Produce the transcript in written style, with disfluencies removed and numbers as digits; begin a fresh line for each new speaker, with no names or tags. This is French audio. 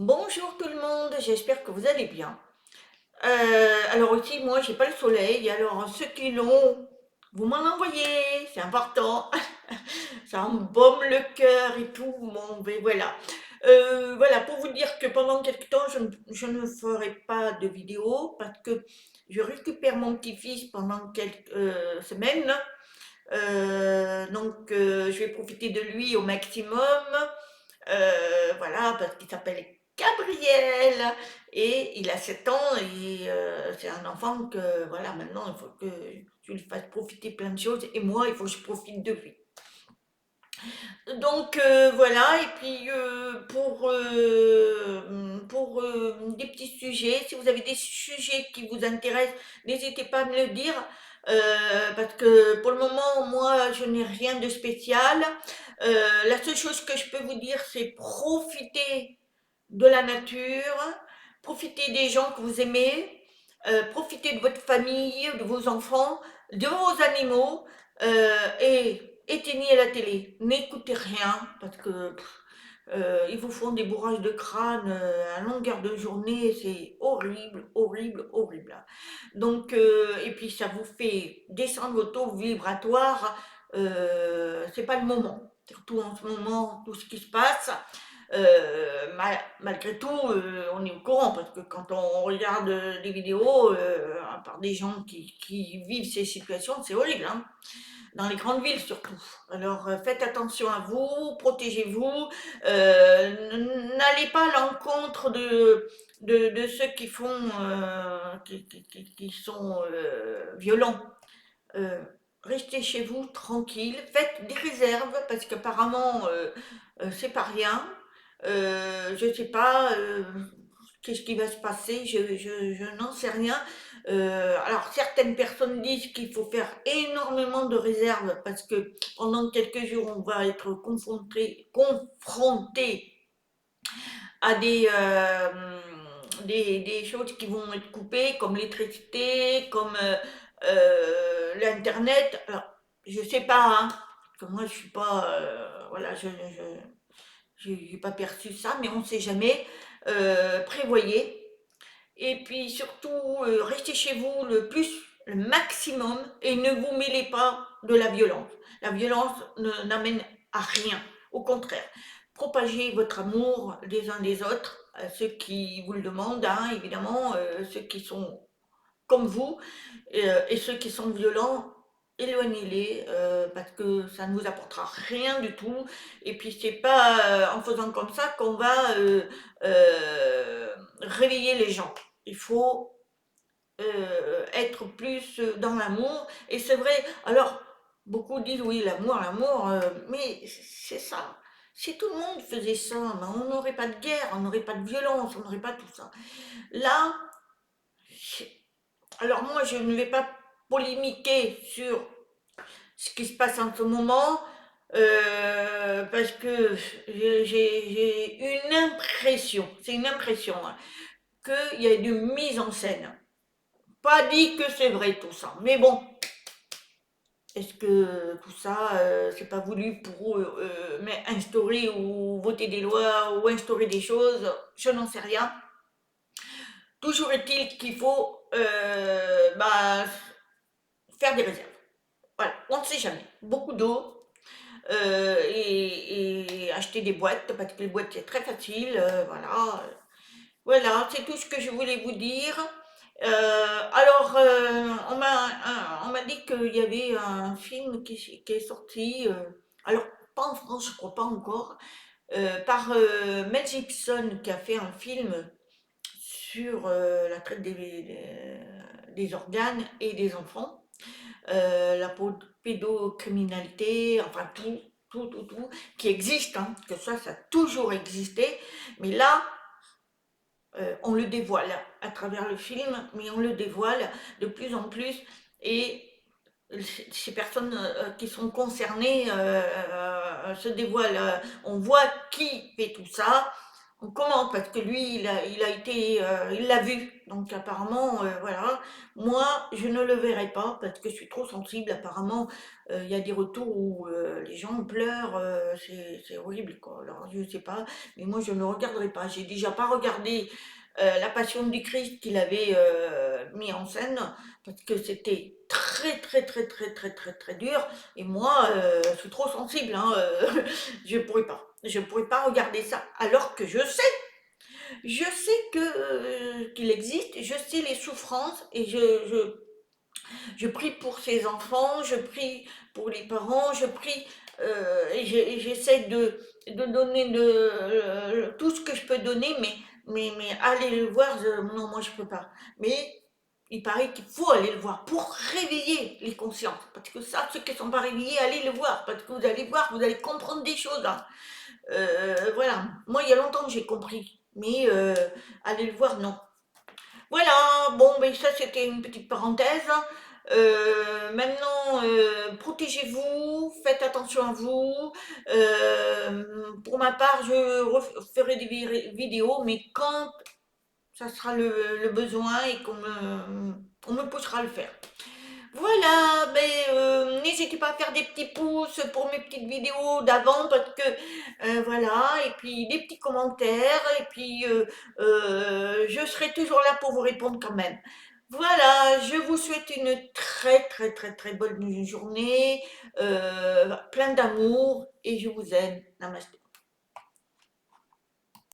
Bonjour tout le monde, j'espère que vous allez bien. Alors aussi, moi, j'ai pas le soleil, alors ceux qui l'ont, vous m'en envoyez, c'est important. Ça embaume le cœur et tout, bon, ben voilà. Voilà, pour vous dire que pendant quelque temps, je ne ferai pas de vidéo parce que je récupère mon petit-fils pendant quelques semaines. Je vais profiter de lui au maximum. Voilà, parce qu'il s'appelle Gabriel et il a 7 ans et c'est un enfant que, voilà, maintenant il faut que je lui fasse profiter plein de choses et moi, il faut que je profite de lui. Voilà, et puis pour des petits sujets, si vous avez des sujets qui vous intéressent, n'hésitez pas à me le dire. Parce que pour le moment, moi, je n'ai rien de spécial. La seule chose que je peux vous dire, c'est profiter de la nature, profiter des gens que vous aimez, profiter de votre famille, de vos enfants, de vos animaux, et éteignez la télé. N'écoutez rien parce que ils vous font des bourrages de crâne à longueur de journée, c'est horrible, horrible, horrible. Et puis ça vous fait descendre votre taux vibratoire, c'est pas le moment. Surtout en ce moment, tout ce qui se passe. Malgré tout, on est au courant parce que quand on regarde des vidéos, à part des gens qui vivent ces situations, c'est horrible, hein, dans les grandes villes surtout. Alors faites attention à vous, protégez-vous, n'allez pas à l'encontre de ceux qui qui sont violents. Euh, Restez chez vous tranquille, faites des réserves parce qu'apparemment c'est pas rien. Je sais pas qu'est-ce qui va se passer, je n'en sais rien. Alors certaines personnes disent qu'il faut faire énormément de réserves parce que pendant quelques jours on va être confronté à des choses qui vont être coupées, comme l'électricité, comme l'internet. Alors, je sais pas, hein, parce que moi je suis pas, voilà, je n'ai pas perçu ça, mais on ne sait jamais. Prévoyez. Et puis surtout, restez chez vous le maximum, et ne vous mêlez pas de la violence. La violence n'amène à rien. Au contraire, propagez votre amour des uns des autres, à ceux qui vous le demandent, hein, évidemment, ceux qui sont comme vous, et ceux qui sont violents, éloignez-les parce que ça ne vous apportera rien du tout. Et puis c'est pas en faisant comme ça qu'on va réveiller les gens. Il faut être plus dans l'amour. Et c'est vrai, alors beaucoup disent oui, l'amour, l'amour, mais c'est ça. Si tout le monde faisait ça, ben, on n'aurait pas de guerre, on n'aurait pas de violence, on n'aurait pas tout ça. Là, alors moi, je ne vais pas polémiquer sur ce qui se passe en ce moment, parce que j'ai une impression, c'est une impression, hein, qu'il y a une mise en scène. Pas dit que c'est vrai tout ça, mais bon, est-ce que tout ça, c'est pas voulu pour mais instaurer ou voter des lois ou instaurer des choses, je n'en sais rien. Toujours est-il qu'il faut faire des réserves. Voilà, on ne sait jamais. Beaucoup d'eau et acheter des boîtes parce que les boîtes c'est très facile. Voilà, voilà, c'est tout ce que je voulais vous dire. On m'a dit qu'il y avait un film qui est sorti. Alors pas en France, je crois pas encore, par Mel Gibson qui a fait un film sur la traite des organes et des enfants, la pédocriminalité, enfin tout, qui existe, hein, que ça a toujours existé, mais là, on le dévoile à travers le film, mais on le dévoile de plus en plus, et ces personnes qui sont concernées se dévoilent. On voit qui fait tout ça, on commente parce que lui, il l'a vu. Donc apparemment, voilà. Moi, je ne le verrai pas parce que je suis trop sensible. Apparemment, il y a des retours où les gens pleurent, c'est horrible, quoi. Alors je sais pas, mais moi je ne regarderai pas. J'ai déjà pas regardé La Passion du Christ qu'il avait mis en scène parce que c'était très dur. Et moi, je suis trop sensible, hein, je pourrais pas regarder ça. Alors que je sais que qu'il existe, je sais les souffrances et je prie pour ces enfants, je prie pour les parents, je prie et j'essaie de donner tout ce que je peux donner, mais aller le voir, non, moi je peux pas. Mais il paraît qu'il faut aller le voir pour réveiller les consciences. Parce que ça, ceux qui ne sont pas réveillés, allez le voir. Parce que vous allez voir, vous allez comprendre des choses, hein. Voilà. Moi, il y a longtemps que j'ai compris. Mais aller le voir, non. Voilà, bon, ben ça c'était une petite parenthèse. Maintenant, protégez-vous, faites attention à vous. Pour ma part, je ferai des vidéos, mais quand ça sera le besoin et on me poussera à le faire. Voilà, mais n'hésitez pas à faire des petits pouces pour mes petites vidéos d'avant parce que voilà, et puis des petits commentaires, et puis je serai toujours là pour vous répondre quand même. Voilà, je vous souhaite une très bonne journée, plein d'amour, et je vous aime. Namaste.